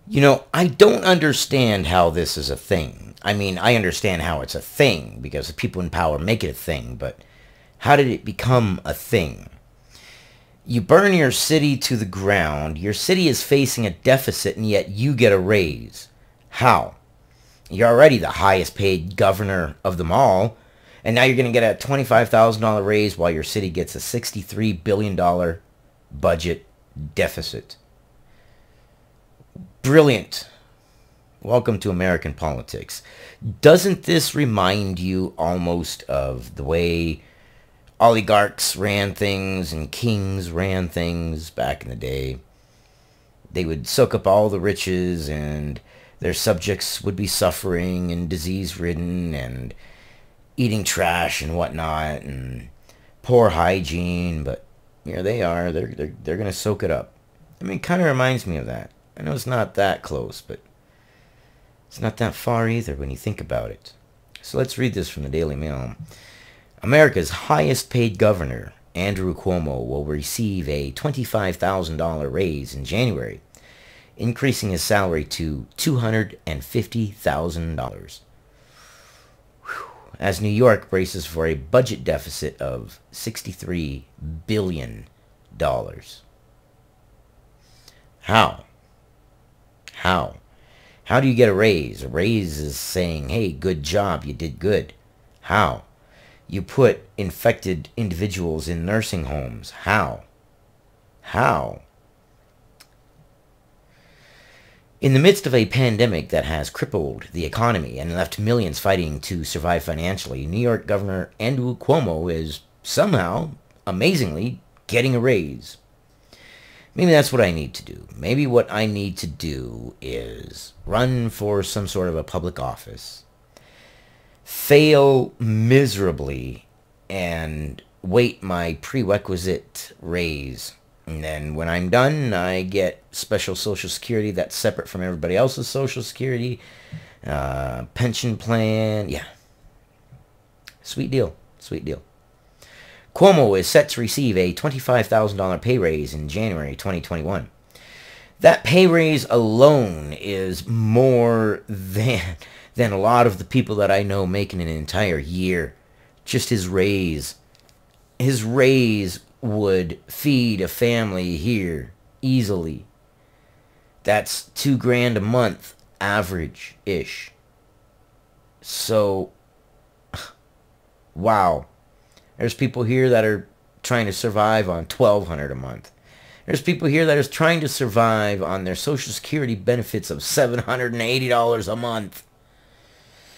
You know, I don't understand how this is a thing. I mean, I understand how it's a thing because the people in power make it a thing, but how did it become a thing? You burn your city to the ground, your city is facing a deficit, and yet you get a raise. How? You're already the highest paid governor of them all, and now you're going to get a $25,000 raise while your city gets a $63 billion budget deficit. Brilliant. Welcome to American politics. Doesn't this remind you almost of the way oligarchs ran things and kings ran things back in the day? They would soak up all the riches and their subjects would be suffering and disease-ridden and eating trash and whatnot and poor hygiene, but here they are. They're going to soak it up. I mean, it kind of reminds me of that. I know it's not that close, but it's not that far either when you think about it. So let's read this from the Daily Mail. America's highest paid governor, Andrew Cuomo, will receive a $25,000 raise in January, increasing his salary to $250,000. As New York braces for a budget deficit of $63 billion. How? How? How do you get a raise? A raise is saying, hey, good job, you did good. How? You put infected individuals in nursing homes. How? How? In the midst of a pandemic that has crippled the economy and left millions fighting to survive financially, New York Governor Andrew Cuomo is somehow, amazingly, getting a raise. Maybe that's what I need to do. Maybe what I need to do is run for some sort of a public office, fail miserably, and wait my prerequisite raise. And then when I'm done, I get special Social Security that's separate from everybody else's Social Security, pension plan. Yeah. Sweet deal. Sweet deal. Cuomo is set to receive a $25,000 pay raise in January 2021. That pay raise alone is more than a lot of the people that I know making an entire year. Just his raise. His raise would feed a family here easily. That's $2,000 a month, average-ish. So, wow. There's people here that are trying to survive on $1,200 a month. There's people here that are trying to survive on their Social Security benefits of $780 a month.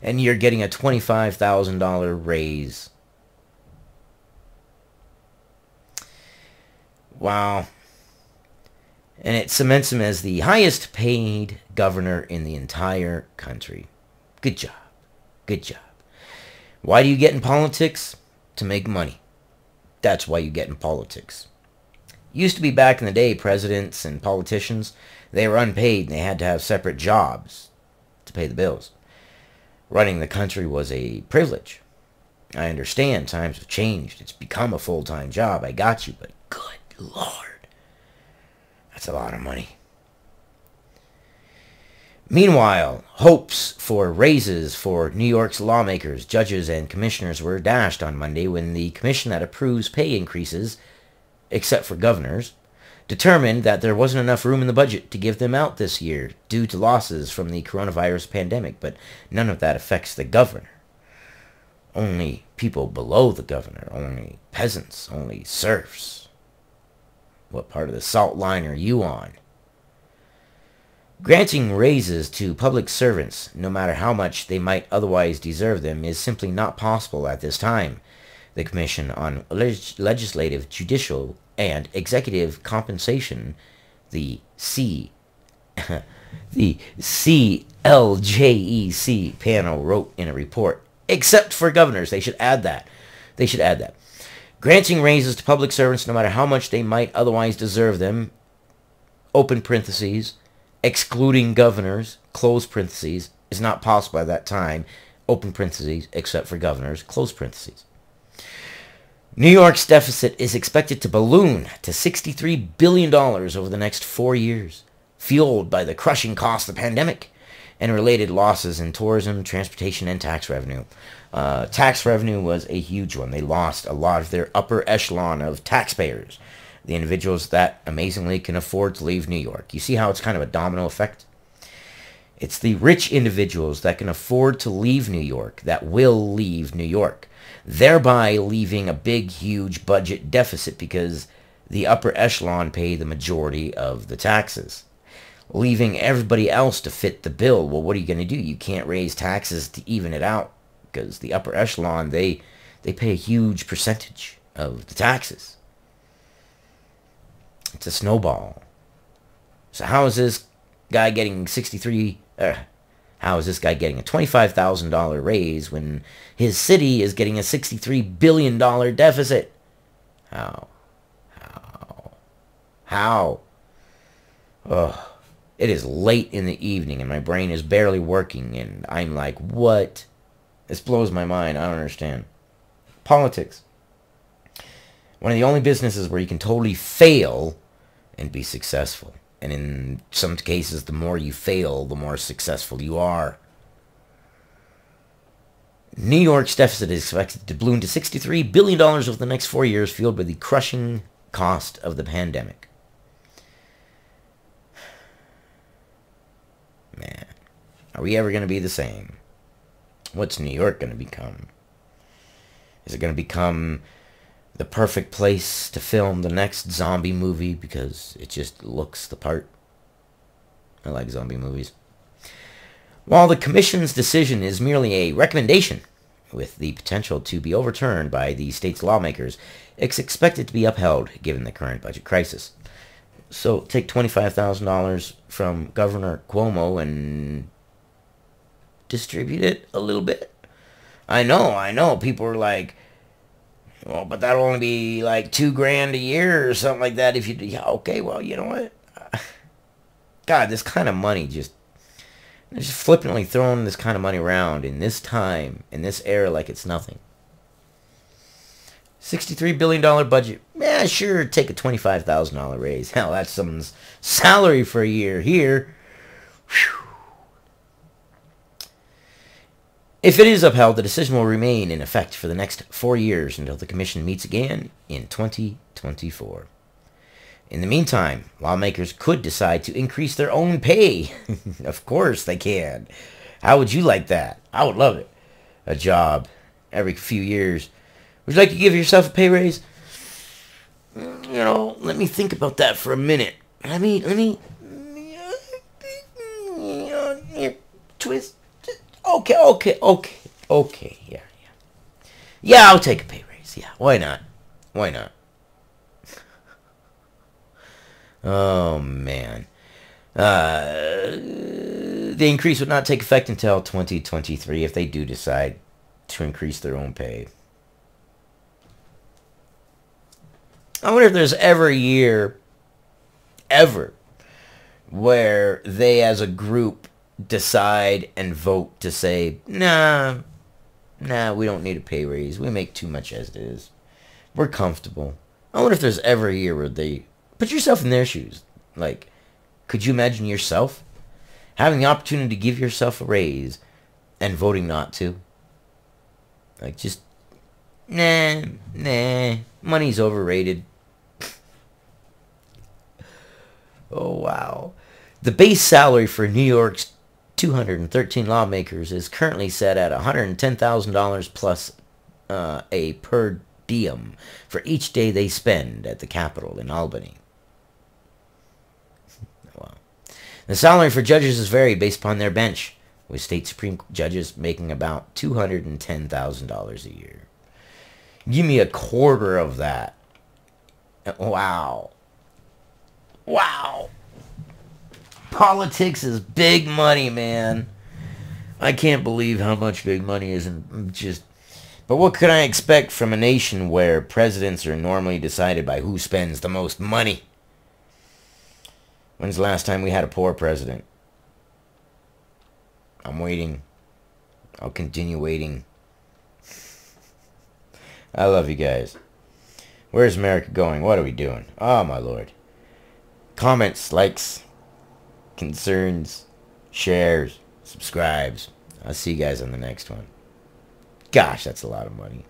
And you're getting a $25,000 raise. Wow. And it cements him as the highest paid governor in the entire country. Good job. Good job. Why do you get in politics? To make money. That's why you get in politics. Used to be back in the day, presidents and politicians, they were unpaid and they had to have separate jobs to pay the bills. Running the country was a privilege. I understand times have changed. It's become a full-time job. I got you, but good Lord. That's a lot of money. Meanwhile, hopes for raises for New York's lawmakers, judges, and commissioners were dashed on Monday when the commission that approves pay increases, except for governors, determined that there wasn't enough room in the budget to give them out this year due to losses from the coronavirus pandemic, but none of that affects the governor. Only people below the governor, only peasants, only serfs. What part of the salt line are you on? Granting raises to public servants, no matter how much they might otherwise deserve them, is simply not possible at this time. The Commission on Legislative, Judicial, and Executive Compensation, the CLJEC panel wrote in a report. Except for governors. They should add that. They should add that. Granting raises to public servants, no matter how much they might otherwise deserve them, open parentheses, excluding governors, close parentheses, is not possible at that time, open parentheses, except for governors, close parentheses. New York's deficit is expected to balloon to $63 billion over the next 4 years. fueled by the crushing cost of the pandemic and related losses in tourism, transportation, and tax revenue. Tax revenue was a huge one. They lost a lot of their upper echelon of taxpayers, the individuals that amazingly can afford to leave New York. You see how it's kind of a domino effect? It's the rich individuals that can afford to leave New York that will leave New York, thereby leaving a big, huge budget deficit because the upper echelon pay the majority of the taxes, leaving everybody else to fit the bill. Well, what are you going to do? You can't raise taxes to even it out because the upper echelon, they pay a huge percentage of the taxes. It's a snowball. So how is this guy getting how is this guy getting a $25,000 raise when his city is getting a $63 billion deficit? How? Ugh. It is late in the evening and my brain is barely working and I'm like, what? This blows my mind. I don't understand. Politics. One of the only businesses where you can totally fail and be successful. And in some cases, the more you fail, the more successful you are. New York's deficit is expected to balloon to $63 billion over the next 4 years, fueled by the crushing cost of the pandemic. Man, are we ever going to be the same? What's New York going to become? Is it going to become the perfect place to film the next zombie movie because it just looks the part? I like zombie movies. While the Commission's decision is merely a recommendation with the potential to be overturned by the state's lawmakers, it's expected to be upheld given the current budget crisis. So take $25,000 from Governor Cuomo and distribute it a little bit. I know. People are like, well, but that'll only be like $2,000 a year or something like that if you do. Yeah, okay, well, you know what? God, this kind of money just flippantly throwing this kind of money around in this time, in this era, like it's nothing. $63 billion budget. Yeah, sure, take a $25,000 raise. Hell, that's someone's salary for a year here. Whew. If it is upheld, the decision will remain in effect for the next 4 years until the Commission meets again in 2024. In the meantime, lawmakers could decide to increase their own pay. Of course they can. How would you like that? I would love it. A job every few years. Would you like to give yourself a pay raise? Let me think about that for a minute. Let me twist. Okay, yeah. Yeah, I'll take a pay raise. Yeah, why not? Oh, man. The increase would not take effect until 2023 if they do decide to increase their own pay. I wonder if there's ever a year, where they as a group decide and vote to say, nah, we don't need a pay raise. We make too much as it is. We're comfortable. I wonder if there's ever a year where they put yourself in their shoes. Like, could you imagine yourself having the opportunity to give yourself a raise and voting not to? Like, just, nah, money's overrated. Oh, wow. The base salary for New York's 213 lawmakers is currently set at $110,000 plus a per diem for each day they spend at the Capitol in Albany. Wow. The salary for judges is varied based upon their bench, with state Supreme judges making about $210,000 a year. Give me a quarter of that. Wow. Politics is big money, man. I can't believe how much big money is But what could I expect from a nation where presidents are normally decided by who spends the most money? When's the last time we had a poor president? I'm waiting. I'll continue waiting. I love you guys. Where's America going? What are we doing? Oh, my Lord. Comments, likes, concerns, shares, subscribes. I'll see you guys on the next one. Gosh, that's a lot of money.